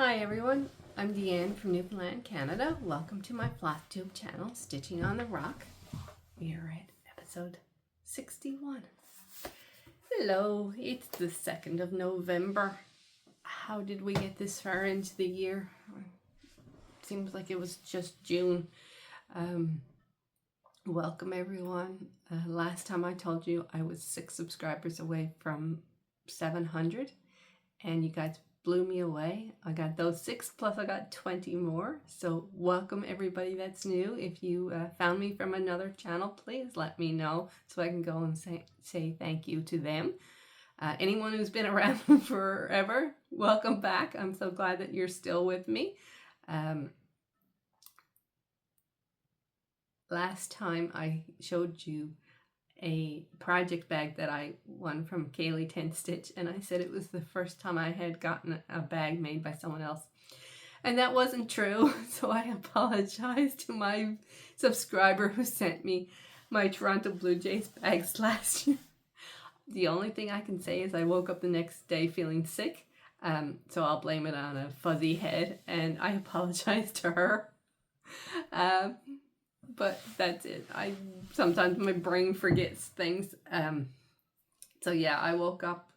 Hi everyone, I'm Deanne from Newfoundland, Canada. Welcome to my FlossTube channel, Stitching on the Rock. We are at episode 61. Hello, it's the 2nd of November. How did we get this far into the year? Seems like it was just June. Welcome everyone. Last time I told you I was 6 subscribers away from 700 and you guys blew me away. I got those 6 plus I got 20 more. So welcome everybody that's new. If you found me from another channel, please let me know so I can go and say thank you to them. Anyone who's been around forever, welcome back. I'm so glad that you're still with me. Last time I showed you a project bag that I won from Kaylee 10 Stitch, and I said it was the first time I had gotten a bag made by someone else, and that wasn't true. So I apologize to my subscriber who sent me my Toronto Blue Jays bags last year. The only thing I can say is I woke up the next day feeling sick, so I'll blame it on a fuzzy head, and I apologize to her. But that's it. Sometimes my brain forgets things. So yeah, I woke up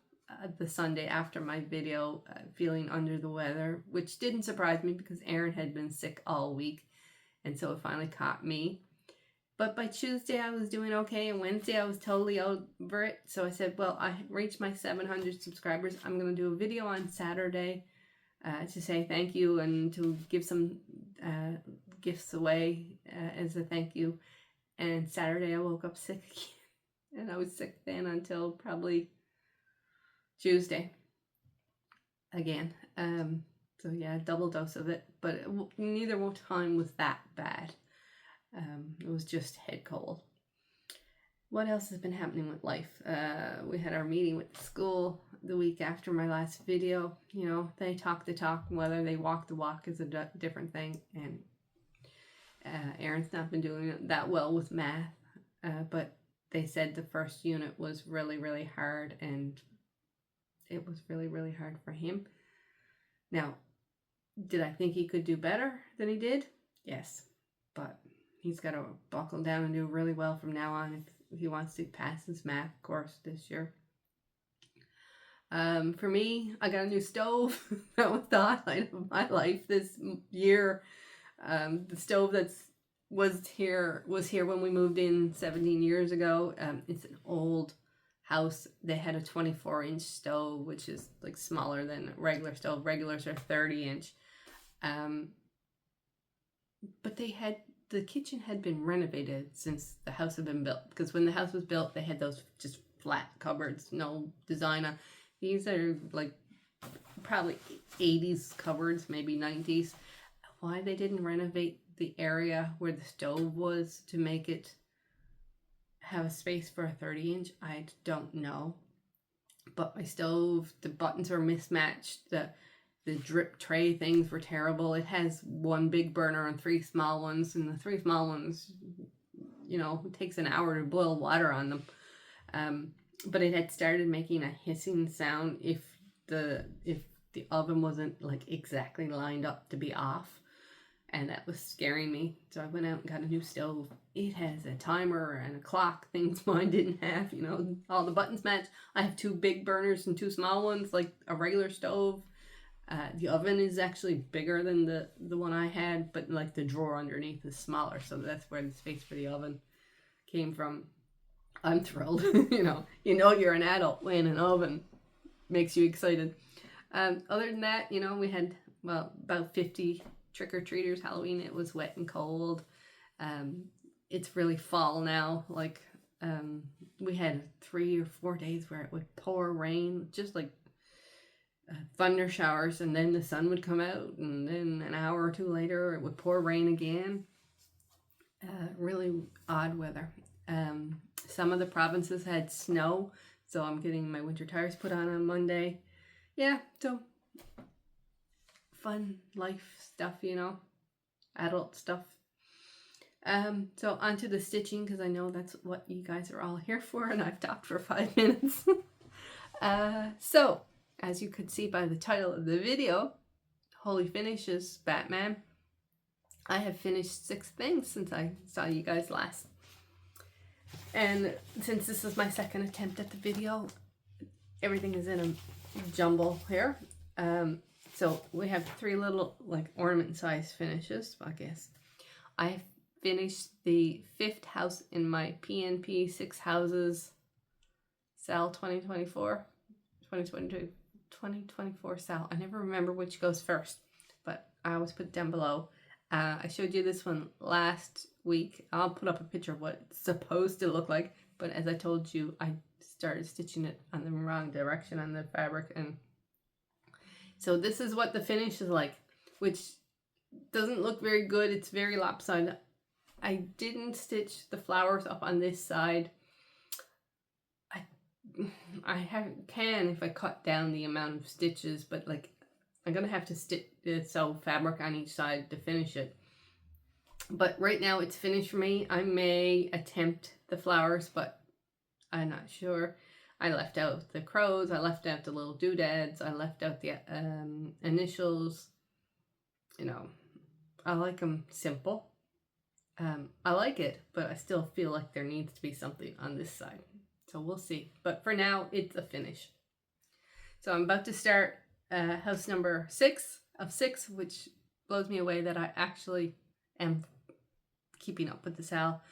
the Sunday after my video feeling under the weather, which didn't surprise me because Erin had been sick all week, and so it finally caught me. But by Tuesday I was doing okay, and Wednesday I was totally over it. So I said, well, I reached my 700 subscribers. I'm going to do a video on Saturday to say thank you and to give some gifts away as a thank you. And Saturday I woke up sick again, and I was sick then until probably Tuesday again. So yeah, double dose of it, but neither time was that bad. It was just head cold. What else has been happening with life? We had our meeting with the school the week after my last video. You know, they talk the talk, whether they walk the walk is a different thing. And Erin's not been doing that well with math, but they said the first unit was really hard, and it was really hard for him. Now, did I think he could do better than he did? Yes, but he's got to buckle down and do really well from now on if he wants to pass his math course this year. For me, I got a new stove. That was the highlight of my life this year. The stove was here when we moved in 17 years ago. It's an old house. They had a 24-inch stove, which is like smaller than a regular stove. Regulars are 30-inch. But the kitchen had been renovated since the house had been built, because when the house was built they had those just flat cupboards, no design on. These are like probably 80s cupboards, maybe 90s. Why they didn't renovate the area where the stove was to make it have a space for a 30-inch, I don't know. But my stove, the buttons were mismatched, the drip tray things were terrible. It has one big burner and 3 small ones, and the 3 small ones, you know, it takes an hour to boil water on them. But it had started making a hissing sound if the oven wasn't like exactly lined up to be off, and that was scaring me. So I went out and got a new stove. It has a timer and a clock, things mine didn't have. You know, all the buttons match. I have 2 big burners and 2 small ones like a regular stove. The oven is actually bigger than the one I had, but like the drawer underneath is smaller, so that's where the space for the oven came from. I'm thrilled. you know you're an adult when an oven makes you excited. Other than that, you know, we had about 50 trick-or-treaters. Halloween, it was wet and cold. It's really fall now. Like we had 3 or 4 days where it would pour rain, just like thunder showers, and then the sun would come out, and then an hour or 2 later it would pour rain again. Really odd weather. Some of the provinces had snow, so I'm getting my winter tires put on Monday. Yeah, so fun life stuff, you know, adult stuff. So onto the stitching, because I know that's what you guys are all here for, and I've talked for 5 minutes. So as you could see by the title of the video, Holy Finishes Batman. I have finished 6 things since I saw you guys last. And since this is my second attempt at the video, everything is in a jumble here. So we have 3 little like ornament size finishes, I guess. I have finished the 5th house in my PNP 6 houses Sal 2024 Sal. I never remember which goes first, but I always put it down below. I showed you this one last week. I'll put up a picture of what it's supposed to look like, but as I told you, I started stitching it on the wrong direction on the fabric, and so this is what the finish is like, which doesn't look very good. It's very lopsided. I didn't stitch the flowers up on this side. I can if I cut down the amount of stitches, but like I'm gonna have to sew fabric on each side to finish it. But right now it's finished for me. I may attempt the flowers, but I'm not sure. I left out the crows, I left out the little doodads, I left out the initials. You know, I like them simple. I like it, but I still feel like there needs to be something on this side. So we'll see. But for now, it's a finish. So I'm about to start house number 6 of 6, which blows me away that I actually am keeping up with the Sal.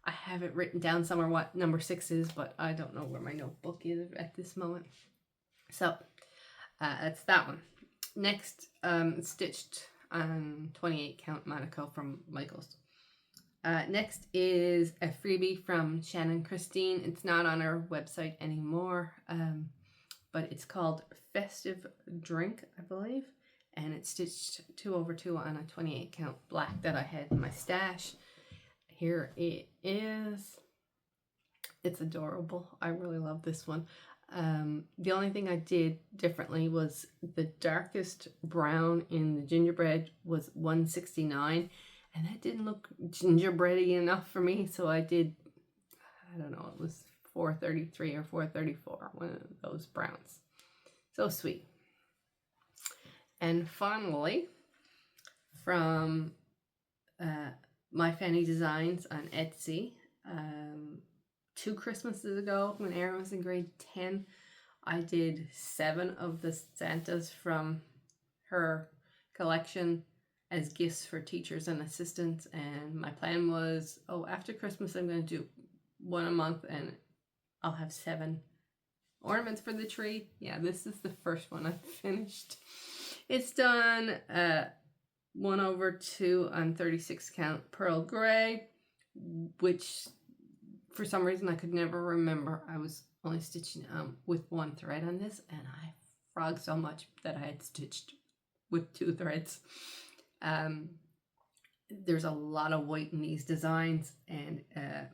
I have it written down somewhere what number 6 is, but I don't know where my notebook is at this moment. So that's that one. Next, stitched on 28 count Monaco from Michaels. Next is a freebie from Shannon Christine. It's not on our website anymore, but it's called Festive Drink, I believe, and it's stitched 2/2 on a 28 count black that I had in my stash. Here it is. It's adorable. I really love this one. The only thing I did differently was the darkest brown in the gingerbread was 169, and that didn't look gingerbready enough for me, so I did, I don't know, it was 433 or 434, one of those browns. So sweet. And finally, from My Fanny Designs on Etsy, 2 Christmases ago when Erin was in grade 10, I did 7 of the Santas from her collection as gifts for teachers and assistants, and my plan was, after Christmas I'm going to do 1 a month and I'll have 7 ornaments for the tree. Yeah, this is the first one I finished. It's done 1/2 on 36 count pearl gray, which for some reason I could never remember. I was only stitching with 1 thread on this, and I frogged so much that I had stitched with 2 threads. There's a lot of white in these designs, and grab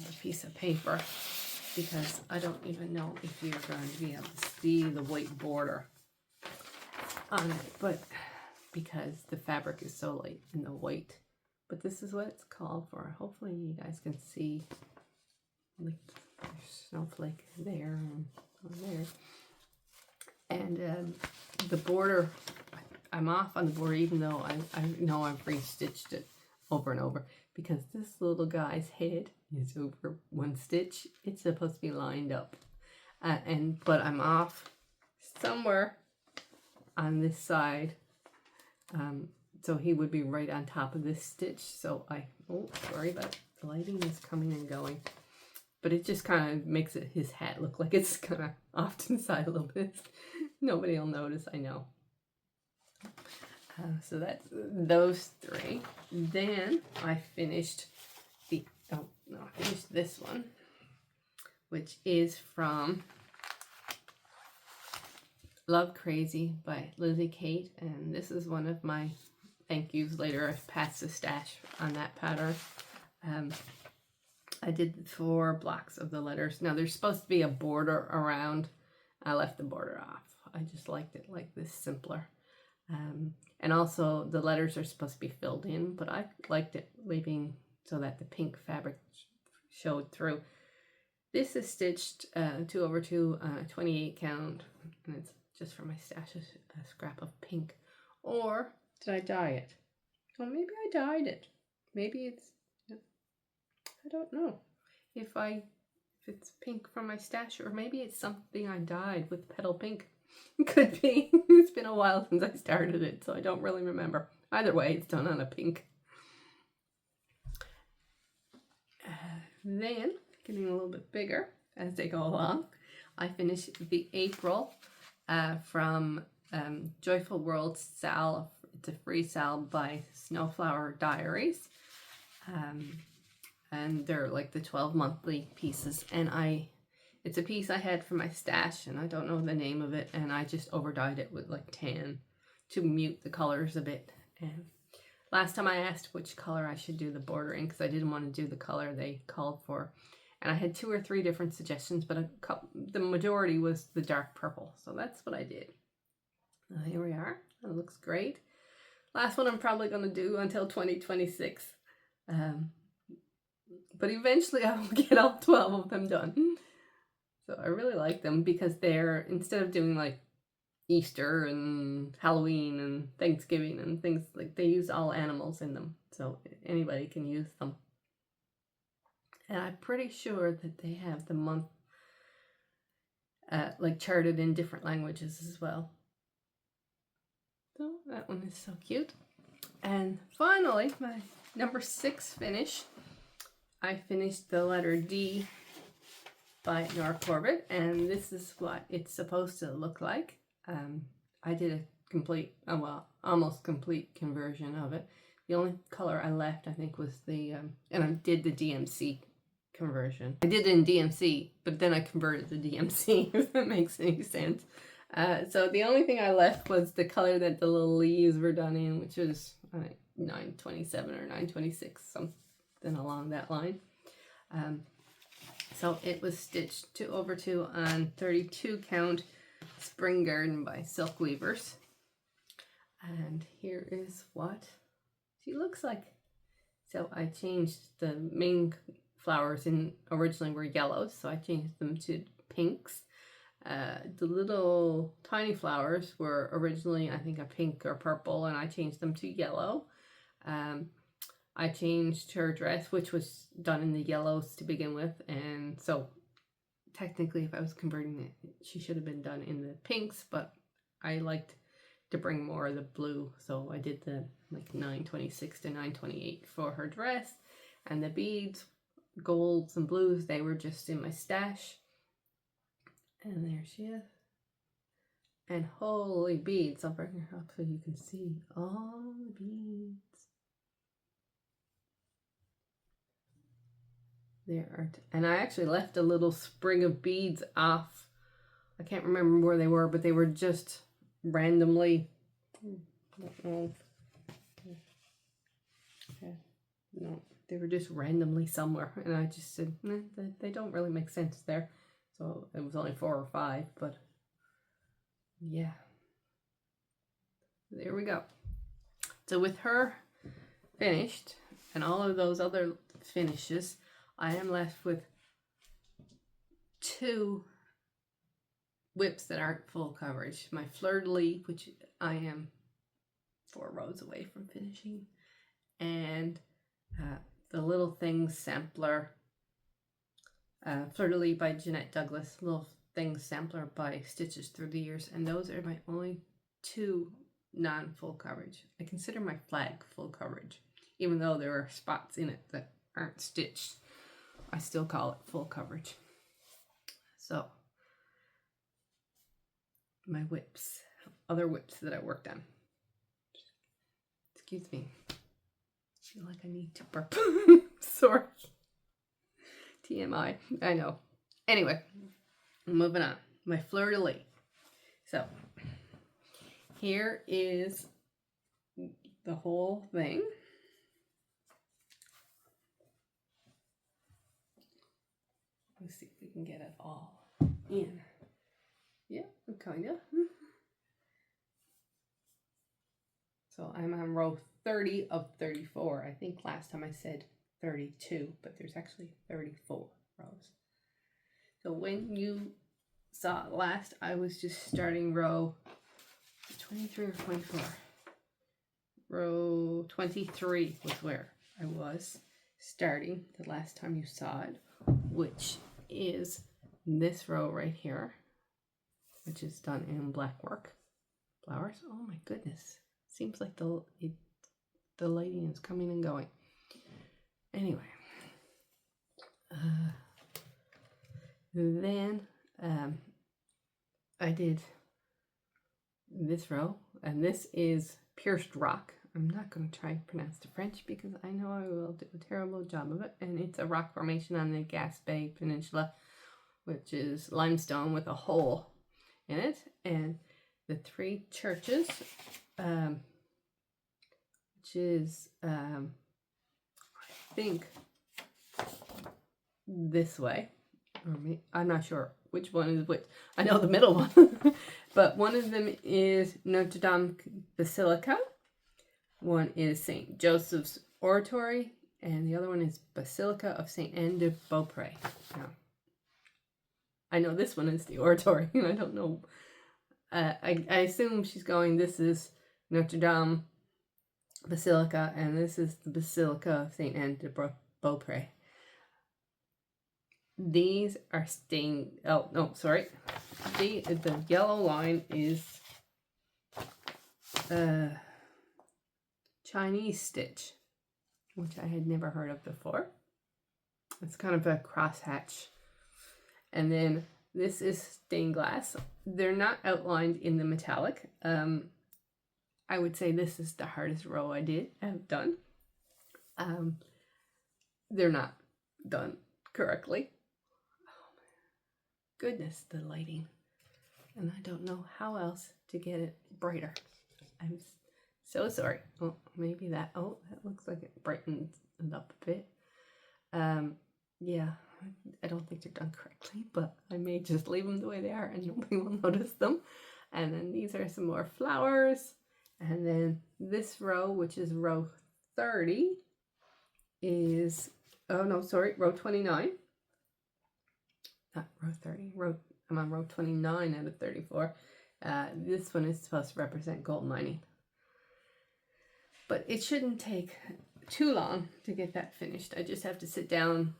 a piece of paper because I don't even know if you're going to be able to see the white border on it, but because the fabric is so light in the white. But this is what it's called for. Hopefully you guys can see like snowflake there and there. And the border, I'm off on the border, even though I know I've re-stitched it over and over, because this little guy's head is over 1 stitch. It's supposed to be lined up, but I'm off somewhere on this side, so he would be right on top of this stitch. So sorry about the lighting is coming and going, but it just kind of makes his hat look like it's kind of off to the side a little bit. Nobody will notice, I know. So that's those 3. Then I finished I finished this one, which is from Love Crazy by Lizzie Kate, and this is one of my thank yous later. I've passed the stash on that pattern. I did 4 blocks of the letters. Now there's supposed to be a border around. I left the border off. I just liked it like this, simpler. And also the letters are supposed to be filled in, but I liked it leaving so that the pink fabric showed through. This is stitched 2/2 28 count, and it's just for my stash, a scrap of pink. Or did I dye it? Well, maybe I dyed it. Maybe it's, I don't know if it's pink from my stash, or maybe it's something I dyed with petal pink. Could be. It's been a while since I started it, so I don't really remember. Either way, it's done on a pink. Then, getting a little bit bigger as they go along, I finished the April from Joyful World Sal. It's a free sal by Snowflower Diaries. And they're like the 12 monthly pieces. And it's a piece I had for my stash, and I don't know the name of it, and I just overdyed it with like tan to mute the colors a bit. And last time I asked which color I should do the border in, because I didn't want to do the color they called for. And I had 2 or 3 different suggestions, but the majority was the dark purple. So that's what I did. Well, here we are. It looks great. Last one I'm probably going to do until 2026. But eventually I will get all 12 of them done. So I really like them because they're, instead of doing like Easter and Halloween and Thanksgiving and things, like they use all animals in them. So anybody can use them. And I'm pretty sure that they have the month like charted in different languages as well. So that one is so cute. And finally, my number 6 finish. I finished the letter D by Nora Corbett, and this is what it's supposed to look like. I did a complete, almost complete conversion of it. The only color I left, I think, was the, and I did the DMC conversion. I did it in DMC, but then I converted the DMC, if that makes any sense. So the only thing I left was the color that the little leaves were done in, which was 927 or 926, something along that line. So it was stitched over to on 32 count Spring Garden by Silk Weavers. And here is what she looks like. So I changed the main flowers originally were yellows, so I changed them to pinks. The little tiny flowers were originally, I think, a pink or purple, and I changed them to yellow. I changed her dress, which was done in the yellows to begin with, and so technically if I was converting it, she should have been done in the pinks, but I liked to bring more of the blue, so I did the like 926 to 928 for her dress. And the beads, golds and blues, they were just in my stash. And there she is. And holy beads, I'll bring her up so you can see all the beads. There are, and I actually left a little sprig of beads off. I can't remember where they were, but they were just randomly, no, they were just randomly somewhere, and I just said, they don't really make sense there. So it was only 4 or 5, but yeah, there we go. So with her finished and all of those other finishes, I am left with 2 whips that aren't full coverage. My fleur-de-lis, which I am 4 rows away from finishing, and the Little Things sampler, fleur-de-lis by Jeanette Douglas, Little Things sampler by Stitches Through the Years, and those are my only 2 non-full coverage. I consider my flag full coverage, even though there are spots in it that aren't stitched. I still call it full coverage. So my whips, other whips that I worked on. Excuse me. I feel like I need to burp. Sorry. TMI. I know. Anyway, moving on. My fleur-de-lis. So here is the whole thing. Let's see if we can get it all in. Yeah, kind of. So I'm on row 30 of 34. I think last time I said 32, but there's actually 34 rows. So when you saw it last, I was just starting row 23 or 24. Row 23 was where I was starting the last time you saw it, which is this row right here, which is done in black work flowers. Oh my goodness, seems like the lighting is coming and going. Anyway, then I did this row, and this is pierced rock. I'm not going to try to pronounce the French because I know I will do a terrible job of it. And it's a rock formation on the Gaspé Peninsula, which is limestone with a hole in it. And the three churches, which is, I think, this way. Or I'm not sure which one is which. I know the middle one. But one of them is Notre Dame Basilica. One is St. Joseph's Oratory, and the other one is Basilica of St. Anne de Beaupré. Now, I know this one is the Oratory, and I don't know. I assume she's going, this is Notre Dame Basilica, and this is the Basilica of St. Anne de Beaupré. These are stained, oh, no, sorry. The yellow line is Chinese stitch, which I had never heard of before. It's kind of a crosshatch. And then this is stained glass. They're not outlined in the metallic. I would say this is the hardest row I've done. They're not done correctly. Oh, goodness, the lighting. And I don't know how else to get it brighter. I'm so sorry. Oh, maybe that. Oh, that looks like it brightened up a bit. Yeah, I don't think they're done correctly, but I may just leave them the way they are and nobody will notice them. And then these are some more flowers. And then this row, which is row 30, is, oh no, sorry, row 29. Not row 30. I'm on row 29 out of 34. This one is supposed to represent gold mining. But it shouldn't take too long to get that finished. I just have to sit down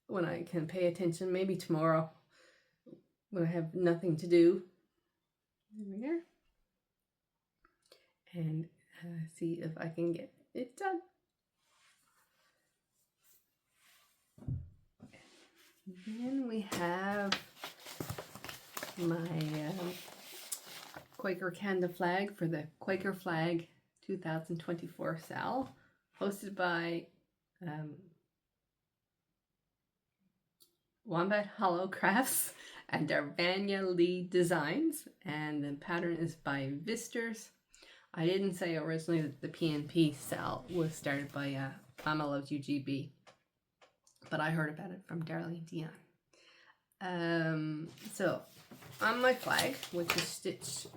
when I can pay attention, maybe tomorrow when I have nothing to do. There we are. And see if I can get it done. Then we have my Quaker Canada flag for the Quaker Flag 2024 SAL, hosted by Wombat Hollow Crafts and Darvania Lee Designs, and the pattern is by Visters. I didn't say originally that the PNP SAL was started by Mama Loves UGB, but I heard about it from Darlene Dion. So on my flag, which is stitched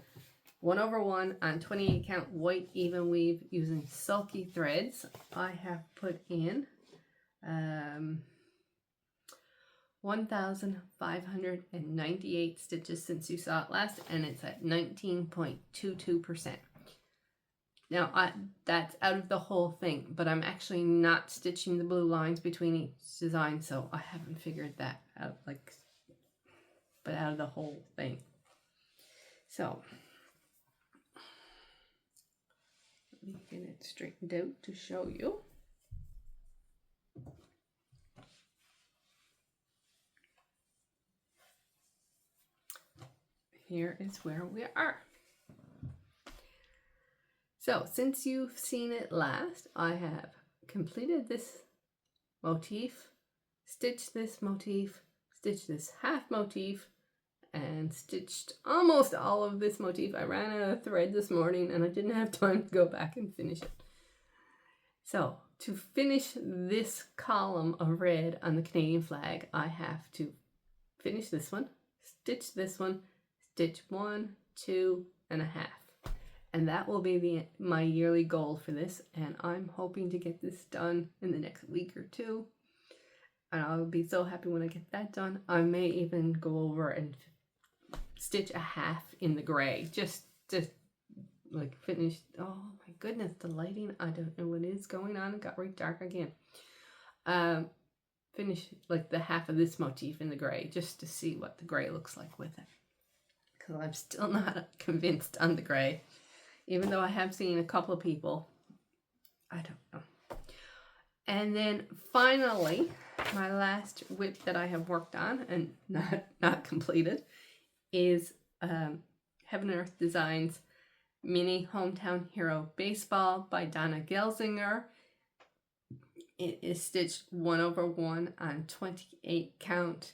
1/1 on 28 count white even weave using sulky threads, I have put in 1,598 stitches since you saw it last, and it's at 19.22%. Now, that's out of the whole thing, but I'm actually not stitching the blue lines between each design, so I haven't figured that out, but out of the whole thing. So, let me get it straightened out to show you. Here is where we are. So, since you've seen it last, I have completed this motif, stitched this motif, stitched this half motif, and stitched almost all of this motif. I ran out of thread this morning and I didn't have time to go back and finish it. So, to finish this column of red on the Canadian flag, I have to finish this one, stitch this one, stitch 1, 2 and a half. And that will be my yearly goal for this. And I'm hoping to get this done in the next week or two. And I'll be so happy when I get that done. I may even go over and stitch a half in the gray, just like finish. Oh my goodness, the lighting, I don't know what is going on. It got right dark again. Finish like the half of this motif in the gray, just to see what the gray looks like with it, because I'm still not convinced on the gray, even though I have seen a couple of people. I don't know. And then finally, my last WIP that I have worked on and not completed is Heaven and Earth Designs Mini Hometown Hero Baseball by Donna Gelsinger. It is stitched 1/1 on 28 count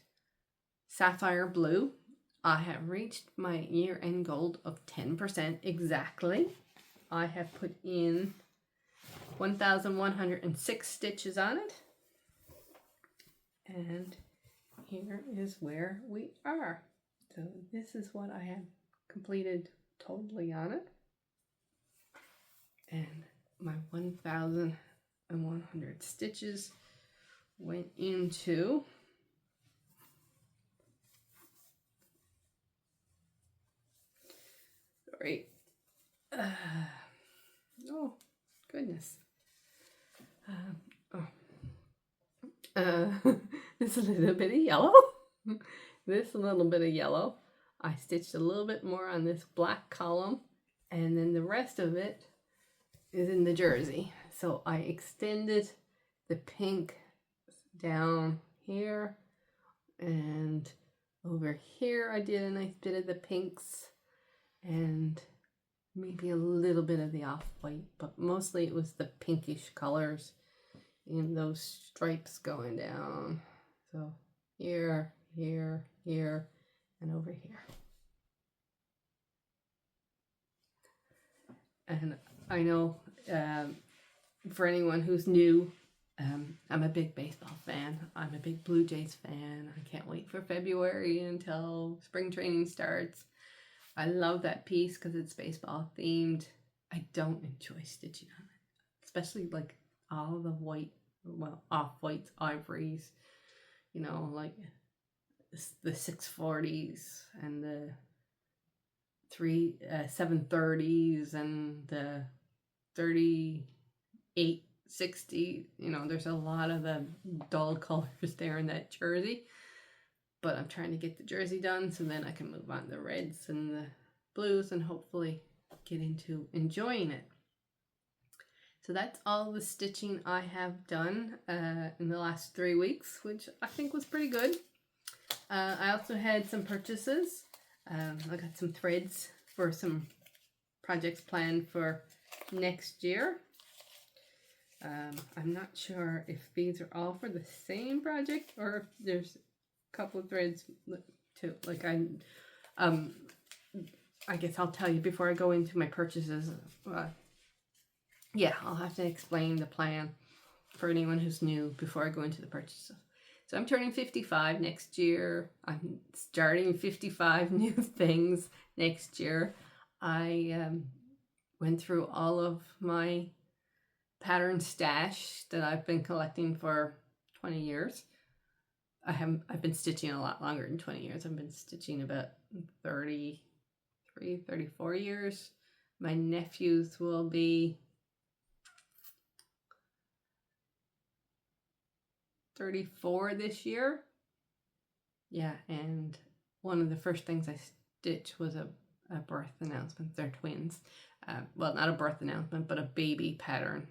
sapphire blue. I have reached my year-end goal of 10% exactly. I have put in 1,106 stitches on it. And here is where we are. So this is what I have completed totally on it. And my 1,100 stitches went into oh goodness. This little bit of yellow. This little bit of yellow. I stitched a little bit more on this black column, and then the rest of it is in the jersey. So I extended the pink down here, and over here I did a nice bit of the pinks and maybe a little bit of the off-white, but mostly it was the pinkish colors in those stripes going down. So here, here, here, and over here. And I know for anyone who's new, I'm a big baseball fan. I'm a big Blue Jays fan. I can't wait for February until spring training starts. I love that piece because it's baseball themed. I don't enjoy stitching on it, especially like all the white, well, off-whites, ivories, you know, like the 640s and the 730s and the 3860. You know, there's a lot of the dull colors there in that jersey. But I'm trying to get the jersey done so then I can move on to the reds and the blues and hopefully get into enjoying it. So that's all the stitching I have done in the last 3 weeks, which I think was pretty good. I also had some purchases. I got some threads for some projects planned for next year. I'm not sure if these are all for the same project or if there's couple of threads too. Like I guess I'll tell you before I go into my purchases. Yeah, I'll have to explain the plan for anyone who's new before I go into the purchases. So I'm turning 55 next year. I'm starting 55 new things next year. I went through all of my pattern stash that I've been collecting for 20 years. I've been stitching a lot longer than 20 years. I've been stitching about 33, 34 years. My nephews will be 34 this year. Yeah, and one of the first things I stitched was a birth announcement. They're twins. Well, not a birth announcement, but a baby pattern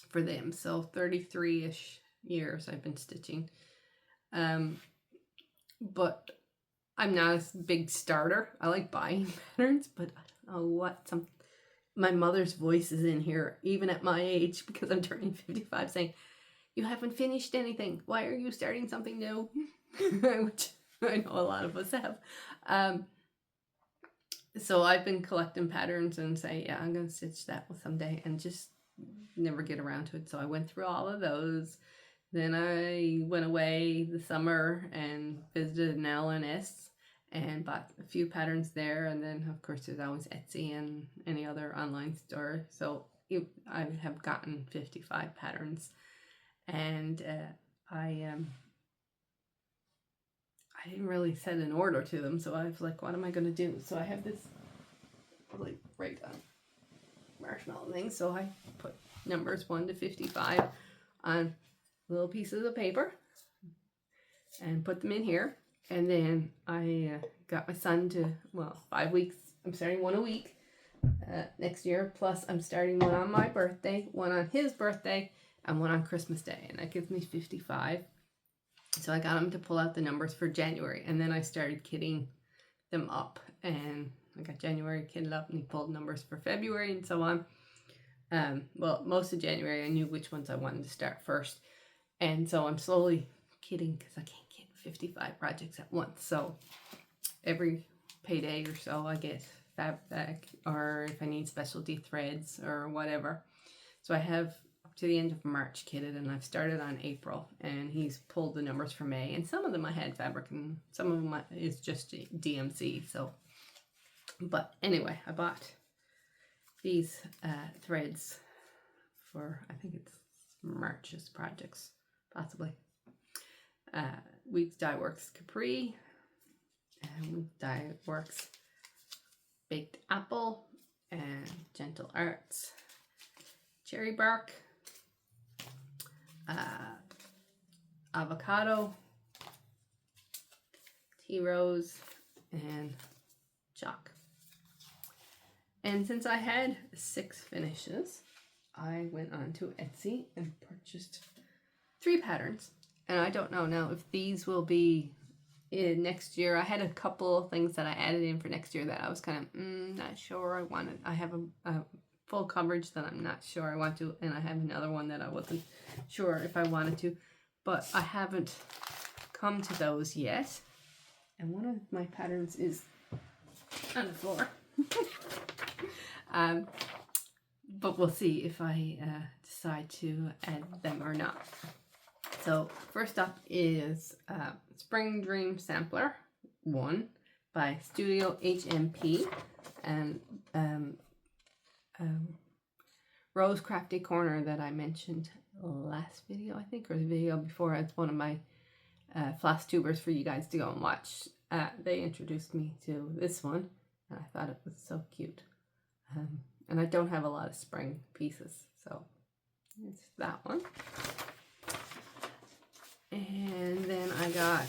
for them. So 33-ish years I've been stitching. But I'm not a big starter. I like buying patterns, but I don't know what my mother's voice is in here, even at my age, because I'm turning 55, saying, "You haven't finished anything. Why are you starting something new?" Which I know a lot of us have. So I've been collecting patterns and say, yeah, I'm going to stitch that someday, and just never get around to it. So I went through all of those. Then I went away the summer and visited an LNS and bought a few patterns there. And then, of course, there's always Etsy and any other online store. So I have gotten 55 patterns. And I I didn't really set an order to them, so I was like, what am I going to do? So I have this like right on marshmallow thing, so I put numbers 1 to 55 on little pieces of paper and put them in here. And then I got my son to, 5 weeks. I'm starting one a week next year. Plus, I'm starting one on my birthday, one on his birthday, and one on Christmas Day. And that gives me 55. So I got him to pull out the numbers for January. And then I started kitting them up. And I got January kitted up, and he pulled numbers for February and so on. Most of January, I knew which ones I wanted to start first. And so I'm slowly kitting because I can't kit 55 projects at once. So every payday or so, I get fabric, or if I need specialty threads or whatever. So I have up to the end of March kitted, and I've started on April, and he's pulled the numbers for May. And some of them I had fabric, and some of them is just DMC. So, but anyway, I bought these threads for, I think it's March's projects, possibly. Weeks Dye Works Capri, and Weeks Dye Works Baked Apple, and Gentle Arts Cherry Bark, Avocado, Tea Rose, and Chalk. And since I had 6 finishes, I went on to Etsy and purchased 3 patterns. And I don't know now if these will be in next year. I had a couple of things that I added in for next year that I was kind of not sure I wanted. I have a full coverage that I'm not sure I want to, and I have another one that I wasn't sure if I wanted to, but I haven't come to those yet. And one of my patterns is on the floor. But we'll see if I decide to add them or not. So first up is Spring Dream Sampler 1 by Studio HMP, and Rose Crafty Corner that I mentioned last video, I think, or the video before. It's one of my floss tubers for you guys to go and watch. They introduced me to this one, and I thought it was so cute. And I don't have a lot of spring pieces, so it's that one. And then I got,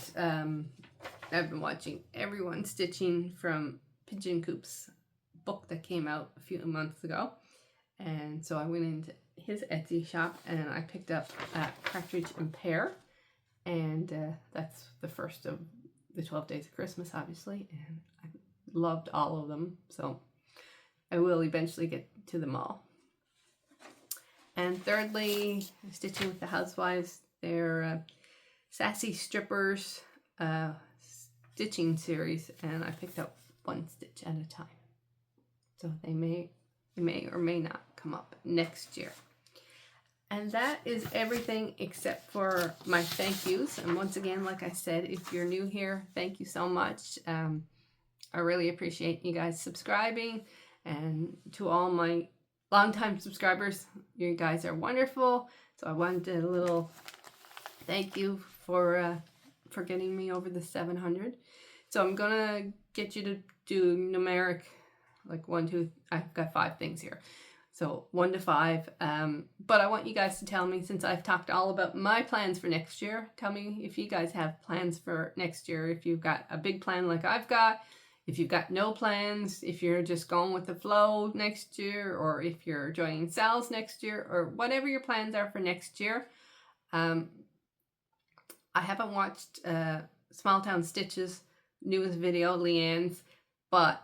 I've been watching Everyone Stitching from Pigeon Coop's book that came out a few months ago. And so I went into his Etsy shop and I picked up Partridge and Pear. And that's the first of the 12 Days of Christmas, obviously. And I loved all of them. So I will eventually get to them all. And thirdly, Stitching with the Housewives. They're Sassy Strippers stitching series, and I picked up 1 stitch at a time. So they may or may not come up next year. And that is everything except for my thank yous. And once again, like I said, if you're new here, thank you so much. I really appreciate you guys subscribing. And to all my longtime subscribers, you guys are wonderful. So I wanted a little thank you for getting me over the 700. So I'm gonna get you to do numeric, like 1, 2. I've got 5 things here, so 1 to 5. But I want you guys to tell me, since I've talked all about my plans for next year, tell me if you guys have plans for next year. If you've got a big plan like I've got, if you've got no plans, if you're just going with the flow next year, or if you're joining Sal's next year, or whatever your plans are for next year. I haven't watched Small Town Stitches' newest video, Leanne's, but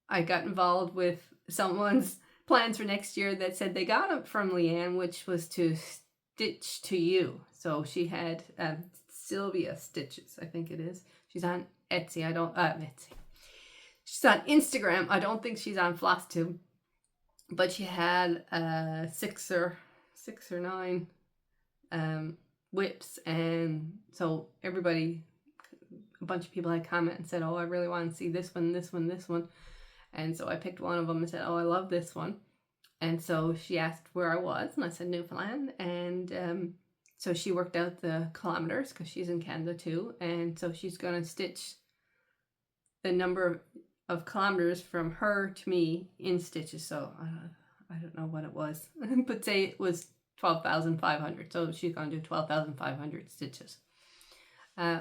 I got involved with someone's plans for next year that said they got it from Leanne, which was to stitch to you. So she had Sylvia Stitches, I think it is. She's on Etsy. Etsy. She's on Instagram. I don't think she's on FlossTube, but she had 6 or 9 whips, and so everybody, a bunch of people had comment and said, oh, I really want to see this one, this one, this one. And so I picked one of them and said, oh, I love this one. And so she asked where I was, and I said Newfoundland. And So she worked out the kilometers because she's in Canada too. And so she's going to stitch the number of kilometers from her to me in stitches. So I don't know what it was, but say it was 12,500. So she's going to do 12,500 stitches,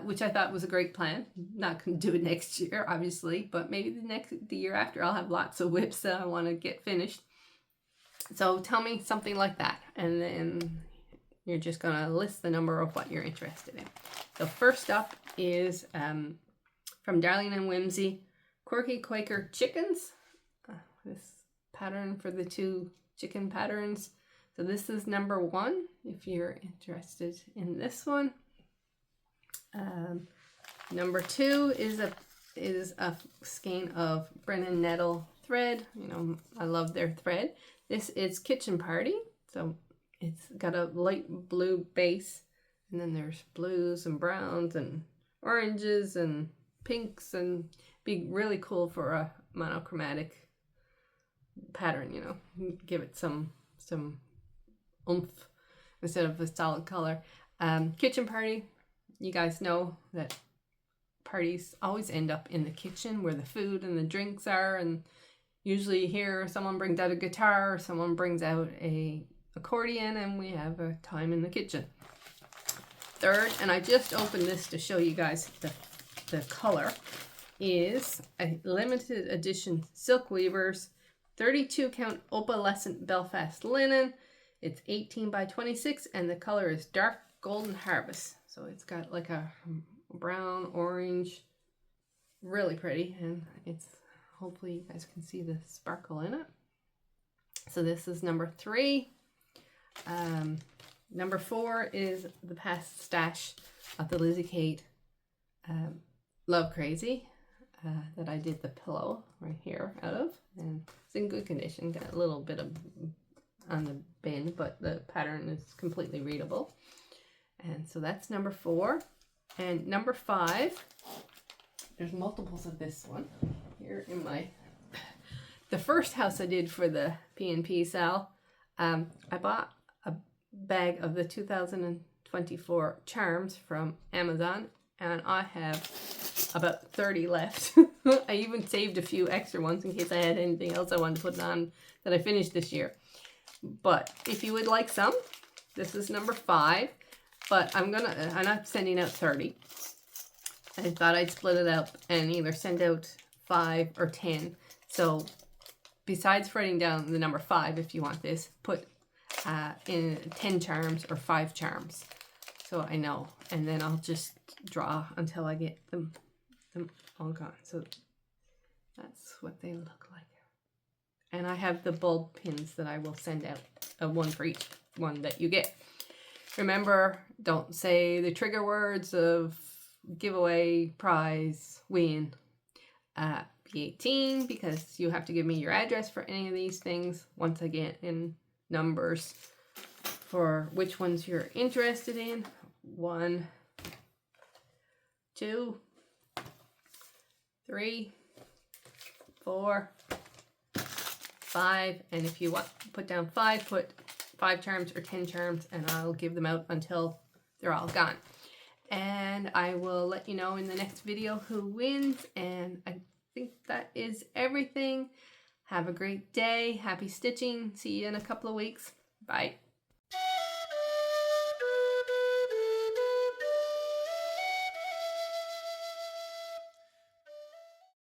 which I thought was a great plan. Not going to do it next year, obviously, but maybe the year after I'll have lots of WIPs that I want to get finished. So tell me something like that, and then you're just going to list the number of what you're interested in. So first up is from Darling and Whimsy, Quirky Quaker Chickens. This pattern for the 2 chicken patterns. So this is number 1 if you're interested in this one. Number 2 is a skein of Brennan Nettle thread. You know, I love their thread. This is Kitchen Party. So it's got a light blue base, and then there's blues and browns and oranges and pinks, and be really cool for a monochromatic pattern, you know, give it some oomph instead of a solid color. Kitchen Party, you guys know that parties always end up in the kitchen where the food and the drinks are, and usually here someone brings out a guitar or someone brings out a accordion, and we have a time in the kitchen. Third, and I just opened this to show you guys the color, is a limited edition Silk Weavers 32 count opalescent Belfast linen. It's 18 by 26, and the color is dark golden harvest. So it's got like a brown orange, really pretty, and it's, hopefully you guys can see the sparkle in it. So this is number 3. Number 4 is the past stash of the Lizzie Kate Love Crazy that I did the pillow right here out of, and it's in good condition. Got a little bit of on the bin, but the pattern is completely readable. And so that's number 4. And number 5, there's multiples of this one here in the first house I did for the P&P sale. I bought a bag of the 2024 charms from Amazon, and I have about 30 left. I even saved a few extra ones in case I had anything else I wanted to put on that I finished this year. But if you would like some, this is number 5. But I'm not sending out 30. I thought I'd split it up and either send out 5 or 10. So besides writing down the number 5, if you want this, put in 10 charms or 5 charms, so I know, and then I'll just draw until I get them all gone. So that's what they look like. And I have the bulb pins that I will send out, one for each one that you get. Remember, don't say the trigger words of giveaway, prize, win. Be 18, because you have to give me your address for any of these things once I get in numbers for which ones you're interested in. 1, 2, 3, 4, 5, and if you want to put down 5, put 5 charms or 10 charms, and I'll give them out until they're all gone. And I will let you know in the next video who wins, and I think that is everything. Have a great day. Happy stitching. See you in a couple of weeks. Bye.